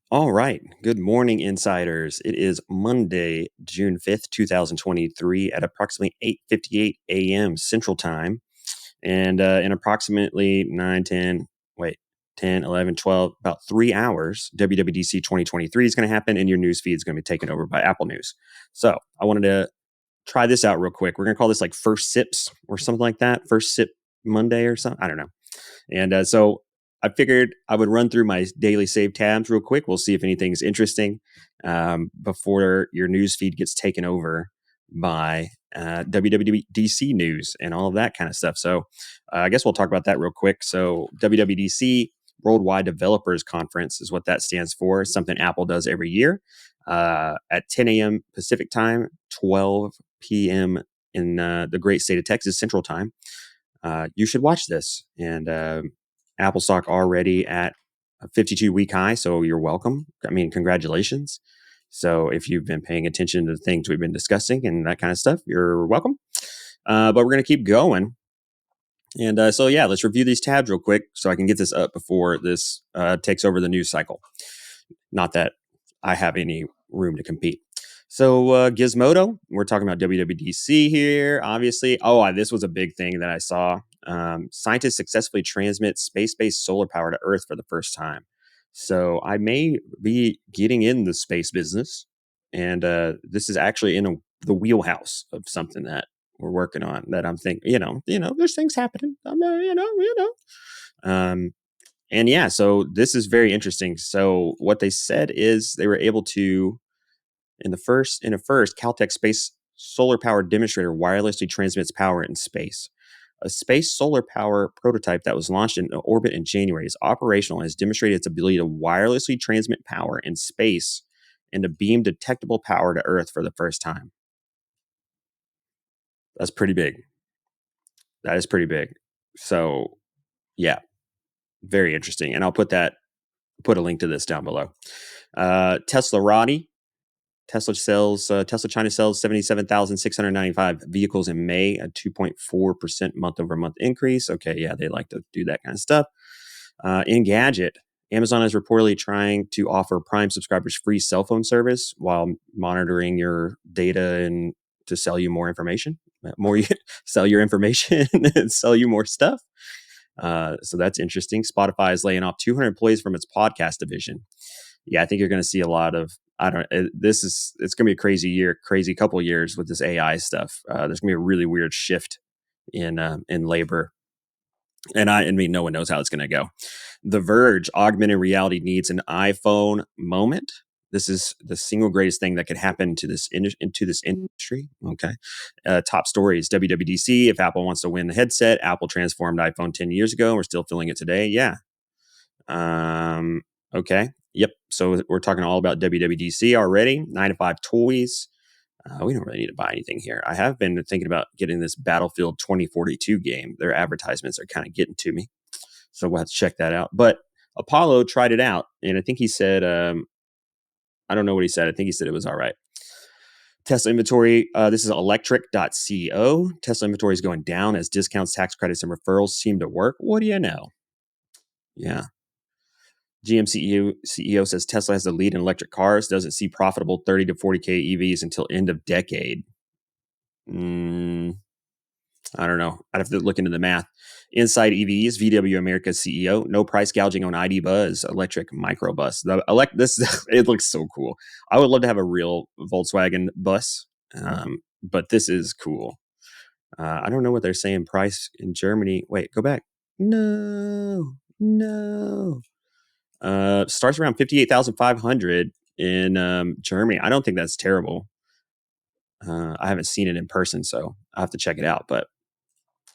All right. Good morning, insiders. It is Monday, June 5th, 2023 at approximately 8:58 a.m. Central Time. And in approximately 9, 10, wait, 10, 11, 12, about 3 hours, WWDC 2023 is going to happen and your news feed is going to be taken over by Apple News. So I wanted to try this out real quick. We're going to call this like First Sips or something like that. First Sip Monday or something. I don't know. And so I figured I would run through my daily save tabs real quick. We'll see if anything's interesting before your news feed gets taken over by WWDC news and all of that kind of stuff. So I guess we'll talk about that real quick. So WWDC, Worldwide Developers Conference, is what that stands for. It's something Apple does every year at 10 a.m. Pacific time, 12 p.m. in the great state of Texas Central Time. You should watch this. And Apple stock already at a 52-week high, so you're welcome. I mean, congratulations. So if you've been paying attention to the things we've been discussing and that kind of stuff, you're welcome. But we're going to keep going. And so, yeah, let's review these tabs real quick so I can get this up before this takes over the news cycle. Not that I have any room to compete. So Gizmodo, we're talking about WWDC here, obviously. Oh, this was a big thing that I saw. Scientists successfully transmit space-based solar power to Earth for the first time. So I may be getting in the space business, and this is actually in the wheelhouse of something that we're working on. That I'm thinking, there's things happening. Um, and yeah, so this is very interesting. So what they said is they were able to in a first Caltech space solar power demonstrator wirelessly transmits power in space. A space solar power prototype that was launched in orbit in January is operational and has demonstrated its ability to wirelessly transmit power in space and to beam detectable power to Earth for the first time. That's pretty big. That is pretty big. So, yeah, very interesting. And I'll put a link to this down below. Tesla China sells 77,695 vehicles in May, a 2.4% month over month increase. Okay, yeah, they like to do that kind of stuff. Engadget, Amazon is reportedly trying to offer Prime subscribers free cell phone service while monitoring your data and to sell you more information. Sell your information and sell you more stuff. So that's interesting. Spotify is laying off 200 employees from its podcast division. Yeah, I think you're going to see a lot of. It's going to be a crazy couple of years with this AI stuff. There's going to be a really weird shift in labor, and I mean, no one knows how it's going to go. The Verge, augmented reality needs an iPhone moment. This is the single greatest thing that could happen to this industry. Okay. Top stories: WWDC. If Apple wants to win the headset, Apple transformed iPhone 10 years ago. We're still feeling it today. Yeah. Okay. Yep. So we're talking all about WWDC already. 9 to 5 toys. We don't really need to buy anything here. I have been thinking about getting this Battlefield 2042 game. Their advertisements are kind of getting to me. So we'll have to check that out. But Apollo tried it out, and I think he said, I don't know what he said. I think he said it was all right. Tesla inventory, this is electric.co. Tesla inventory is going down as discounts, tax credits, and referrals seem to work. What do you know? Yeah. GM CEO says Tesla has the lead in electric cars, doesn't see profitable 30 to 40K EVs until end of decade. I don't know. I'd have to look into the math. Inside EVs, VW America's CEO, no price gouging on ID Buzz electric microbus. It looks so cool. I would love to have a real Volkswagen bus, but this is cool. I don't know what they're saying price in Germany. Wait, go back. No. Starts around 58,500 in Germany. I don't think that's terrible. I haven't seen it in person, so I have to check it out. But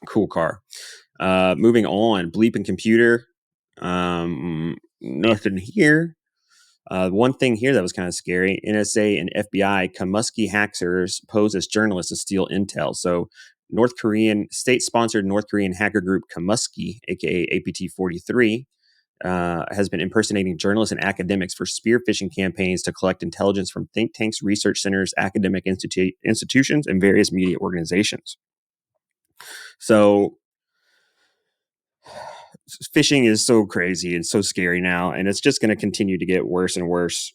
cool car. Moving on, Bleeping Computer. Nothing here. One thing here that was kind of scary: NSA and FBI Kamusky hackers pose as journalists to steal intel. So, state-sponsored North Korean hacker group Kamusky, aka APT-43, has been impersonating journalists and academics for spear phishing campaigns to collect intelligence from think tanks, research centers, academic institutions, and various media organizations. So phishing is so crazy and so scary now, and it's just going to continue to get worse and worse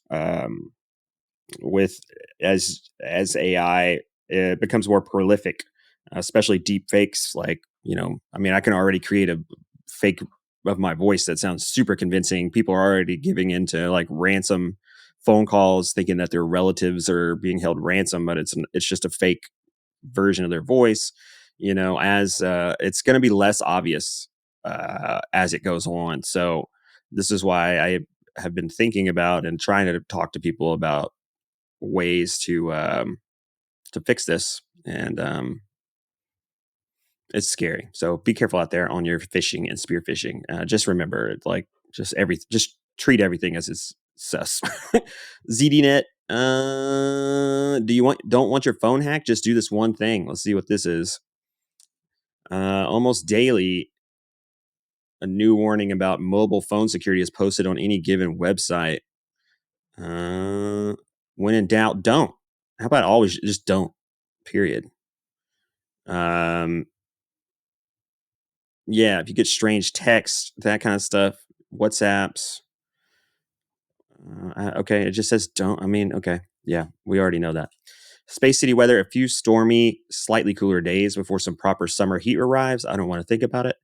with as AI becomes more prolific, especially deep fakes. Like, I mean, I can already create a fake of my voice that sounds super convincing. People are already giving into like ransom phone calls, thinking that their relatives are being held ransom, but it's just a fake version of their voice. As it's going to be less obvious as it goes on. So this is why I have been thinking about and trying to talk to people about ways to fix this, and it's scary. So be careful out there on your fishing and spear fishing. Just remember, like, just treat everything as it's sus. ZDNet. Don't want your phone hacked? Just do this one thing. Let's see what this is. Almost daily, a new warning about mobile phone security is posted on any given website. When in doubt, don't. How about always just don't? Period. Um, yeah, if you get strange text, that kind of stuff, WhatsApps. Okay, it just says don't. I mean, okay, yeah, we already know that. Space City weather, a few stormy, slightly cooler days before some proper summer heat arrives. I don't want to think about it.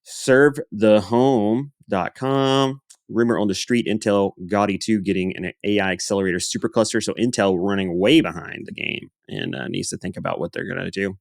Servethehome.com. Rumor on the street, Intel Gaudi 2 getting an AI accelerator supercluster. So Intel running way behind the game and needs to think about what they're going to do.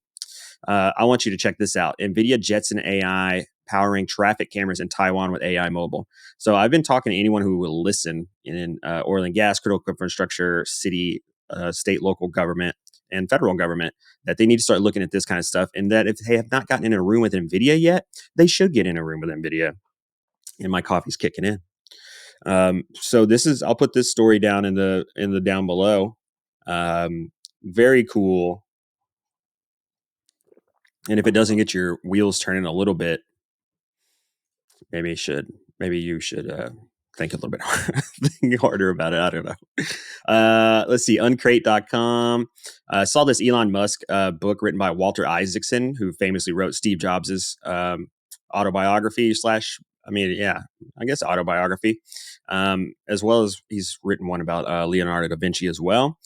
I want you to check this out. NVIDIA Jetson AI powering traffic cameras in Taiwan with AI mobile. So I've been talking to anyone who will listen in oil and gas, critical infrastructure, city, state, local government, and federal government, that they need to start looking at this kind of stuff. And that if they have not gotten in a room with NVIDIA yet, they should get in a room with NVIDIA. And my coffee's kicking in. So I'll put this story down in the down below. Very cool. And if it doesn't get your wheels turning a little bit, maybe you should think a little bit think harder about it. I don't know. Let's see, uncrate.com. I saw this Elon Musk book written by Walter Isaacson, who famously wrote Steve Jobs's autobiography I guess autobiography, as well as he's written one about Leonardo da Vinci as well.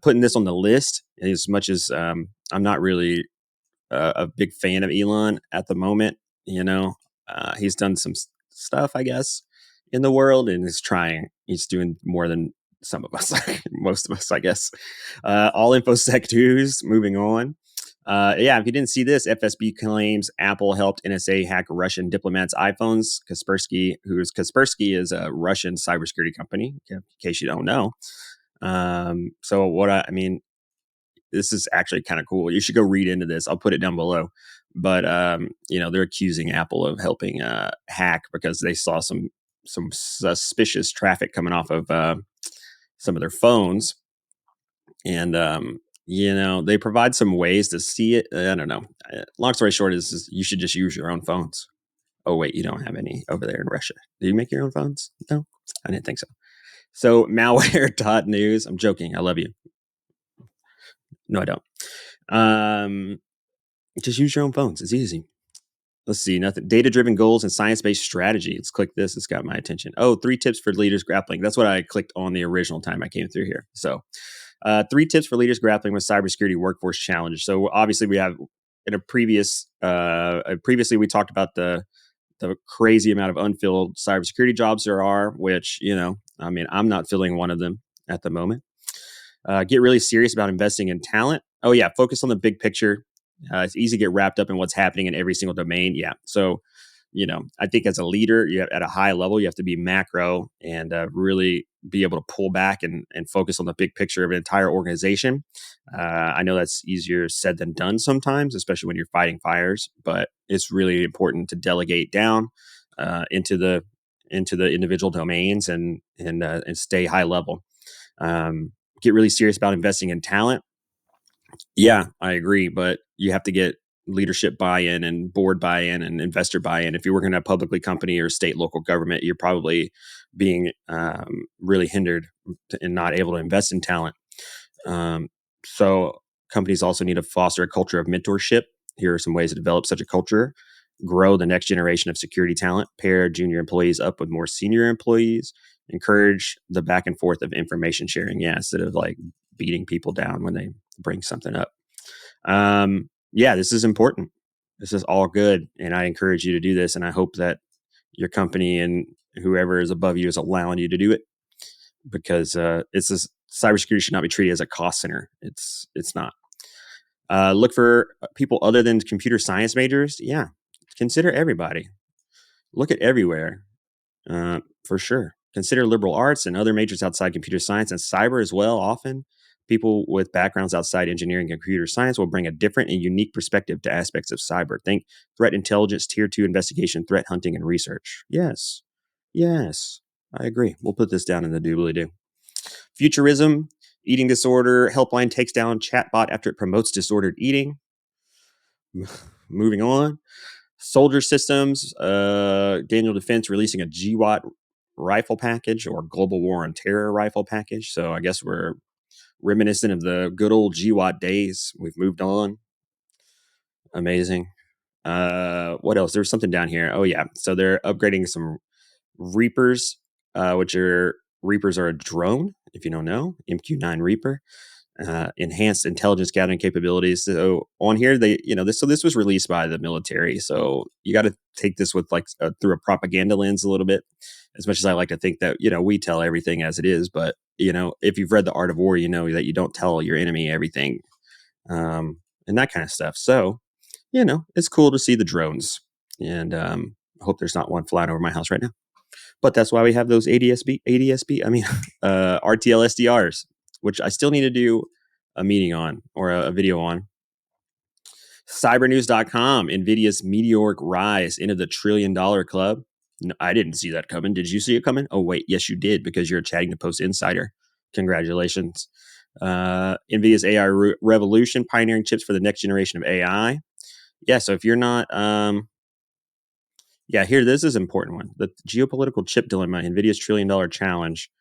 Putting this on the list, as much as I'm not really a big fan of Elon at the moment. He's done some stuff, I guess, in the world, and he's doing more than some of us, most of us, I guess. All InfoSec news, moving on. If you didn't see this, FSB claims Apple helped NSA hack Russian diplomats' iPhones. Kaspersky is a Russian cybersecurity company, in case you don't know. This is actually kind of cool. You should go read into this. I'll put it down below. But they're accusing Apple of helping hack because they saw some suspicious traffic coming off of some of their phones, and they provide some ways to see it. I don't know. Long story short is you should just use your own phones. Oh wait, you don't have any over there in Russia. Do you make your own phones? No, I didn't think so. So malware.news. I'm joking. I love you. No, I don't. Just use your own phones. It's easy. Let's see. Nothing. Data-driven goals and science-based strategy. Let's click this. It's got my attention. Oh, 3 tips for leaders grappling. That's what I clicked on the original time I came through here. So 3 tips for leaders grappling with cybersecurity workforce challenges. So obviously we have in a previously we talked about the crazy amount of unfilled cybersecurity jobs there are, which, I'm not filling one of them at the moment. Get really serious about investing in talent. Oh yeah, focus on the big picture. It's easy to get wrapped up in what's happening in every single domain. Yeah. So, I think as a leader, at a high level, you have to be macro and really be able to pull back and focus on the big picture of an entire organization. I know that's easier said than done sometimes, especially when you're fighting fires, but it's really important to delegate down into the individual domains and stay high level. Get really serious about investing in talent. Yeah, I agree, but you have to get leadership buy-in and board buy-in and investor buy-in. If you're working at a publicly company or state, local government, you're probably being really hindered and not able to invest in talent. So companies also need to foster a culture of mentorship. Here are some ways to develop such a culture. grow the next generation of security talent, pair junior employees up with more senior employees, encourage the back and forth of information sharing. Yeah, instead of like beating people down when they bring something up. Yeah, this is important. This is all good. And I encourage you to do this. And I hope that your company and whoever is above you is allowing you to do it, because cybersecurity should not be treated as a cost center. It's not. Look for people other than computer science majors. Yeah, consider everybody. Look at everywhere, for sure. Consider liberal arts and other majors outside computer science and cyber as well. Often, people with backgrounds outside engineering and computer science will bring a different and unique perspective to aspects of cyber. Think threat intelligence, tier 2 investigation, threat hunting, and research. Yes, yes, I agree. We'll put this down in the doobly-doo. Futurism, eating disorder, helpline takes down chatbot after it promotes disordered eating. Moving on. Soldier systems, Daniel Defense releasing a GWAT rifle package, or Global War on Terror rifle package. So I guess we're reminiscent of the good old GWAT days. We've moved on. Amazing. What else? There's something down here. Oh yeah. So they're upgrading some Reapers, Reapers are a drone, if you don't know, MQ-9 Reaper. Enhanced intelligence gathering capabilities. So on here, this was released by the military. So you got to take this with through a propaganda lens a little bit. As much as I like to think that we tell everything as it is, but if you've read The Art of War, you know that you don't tell your enemy everything, and that kind of stuff. So it's cool to see the drones, and I hope there's not one flying over my house right now. But that's why we have those RTL SDRs, which I still need to do a meeting on, or a video on. Cybernews.com, NVIDIA's meteoric rise into the $1 trillion club. No, I didn't see that coming. Did you see it coming? Oh, wait. Yes, you did, because you're a Chatting the Post insider. Congratulations. NVIDIA's AI revolution, pioneering chips for the next generation of AI. Yeah, so if you're not... here, this is an important one. The geopolitical chip dilemma, NVIDIA's $1 trillion challenge.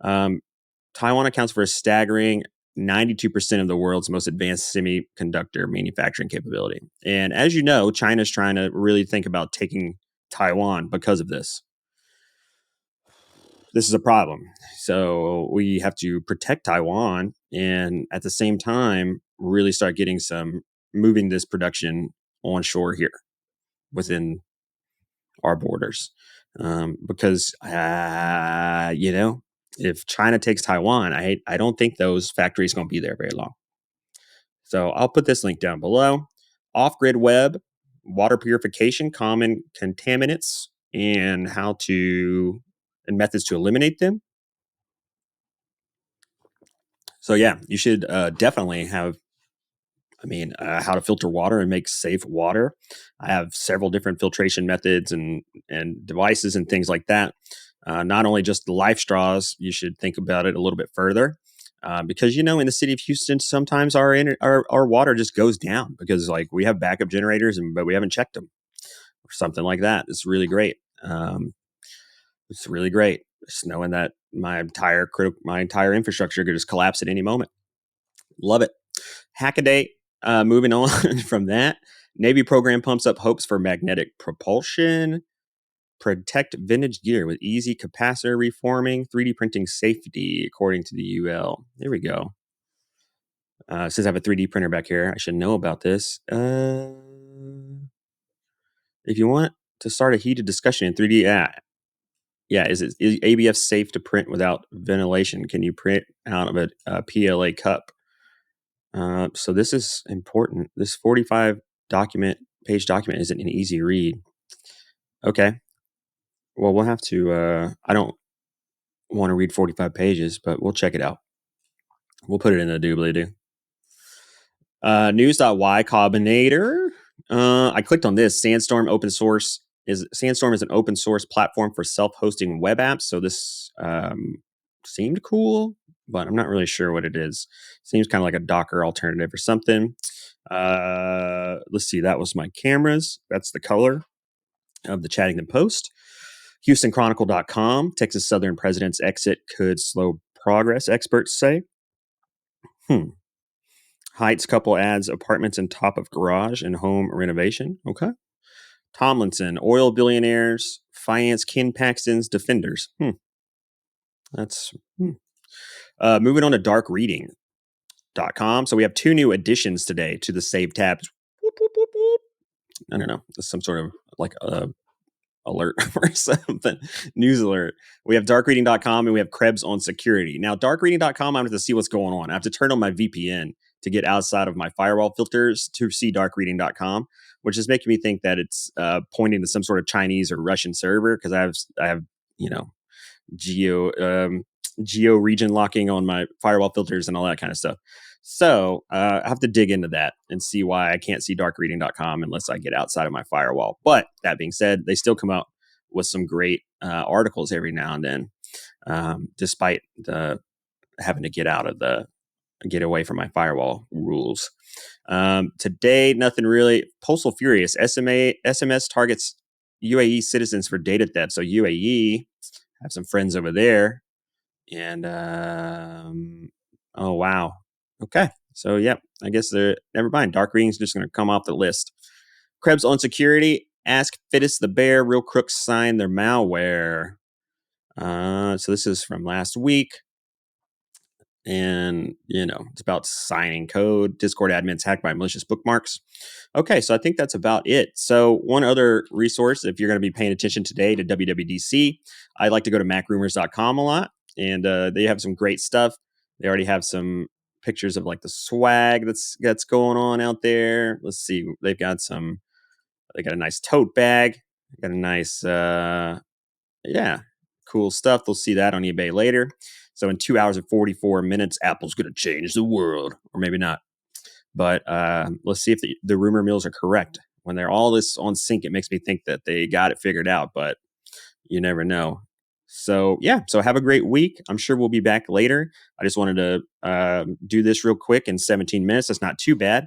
Taiwan accounts for a staggering 92% of the world's most advanced semiconductor manufacturing capability. And as you know, China's trying to really think about taking Taiwan because of this. This is a problem. So we have to protect Taiwan, and at the same time, really start moving this production onshore here within our borders. Because, if China takes Taiwan, I don't think those factories are going to be there very long. So I'll put this link down below. Off-grid web, water purification, common contaminants, and methods to eliminate them. So yeah, you should definitely have, how to filter water and make safe water. I have several different filtration methods and devices and things like that. Not only just the life straws, you should think about it a little bit further. Because in the city of Houston, sometimes our water just goes down because we have backup generators, but we haven't checked them or something like that. It's really great. It's really great just knowing that my entire infrastructure could just collapse at any moment. Love it. Hackaday. Moving on from that, Navy program pumps up hopes for magnetic propulsion. Protect vintage gear with easy capacitor reforming, 3D printing safety, according to the UL. There we go. Since I have a 3D printer back here, I should know about this. If you want to start a heated discussion in 3D, is ABF safe to print without ventilation? Can you print out of a PLA cup? So this is important. This 45 page document isn't an easy read. Okay. Well, we'll have to, I don't want to read 45 pages, but we'll check it out. We'll put it in the doobly-doo. News.y Combinator. I clicked on this. Sandstorm is an open source platform for self-hosting web apps. So this seemed cool, but I'm not really sure what it is. Seems kind of like a Docker alternative or something. Let's see. That was my cameras. That's the color of the Chatting the Post. HoustonChronicle.com. Texas Southern president's exit could slow progress, experts say. Heights couple adds apartments on top of garage and home renovation. Okay. Tomlinson, oil billionaires, finance Ken Paxton's defenders. That's moving on to darkreading.com. So we have two new additions today to the save tabs. Whoop, whoop, whoop, whoop. I don't know, some sort of like alert or something, news alert. We have darkreading.com and we have Krebs on security. Now, darkreading.com, I have to see what's going on. I have to turn on my VPN to get outside of my firewall filters to see darkreading.com, which is making me think that it's pointing to some sort of Chinese or Russian server, because I have geo geo region locking on my firewall filters and all that kind of stuff. So I have to dig into that and see why I can't see darkreading.com unless I get outside of my firewall. But that being said, they still come out with some great articles every now and then, despite the having to get away from my firewall rules. Today, nothing really. Postal Furious, SMS targets UAE citizens for data theft. So UAE, have some friends over there. And oh wow, okay. So yeah, I guess never mind. Dark reading's just going to come off the list. Krebs on security. Ask Fittis the Bear. Real crooks sign their malware. So this is from last week. And, it's about signing code. Discord admins hacked by malicious bookmarks. Okay, so I think that's about it. So one other resource, if you're going to be paying attention today to WWDC, I like to go to macrumors.com a lot. And they have some great stuff. They already have some pictures of like the swag that's going on out there. Let's see. They got a nice tote bag. They got a nice, cool stuff. They'll see that on eBay later. So in 2 hours and 44 minutes, Apple's going to change the world, or maybe not. But let's see if the rumor mills are correct. When they're all this on sync, it makes me think that they got it figured out, but you never know. So so have a great week. I'm sure we'll be back later. I just wanted to do this real quick in 17 minutes. That's not too bad.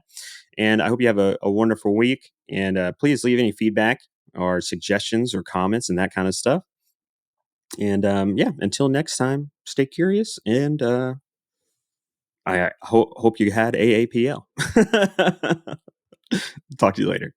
And I hope you have a wonderful week. And please leave any feedback or suggestions or comments and that kind of stuff. And until next time, stay curious. And I hope you had AAPL. Talk to you later.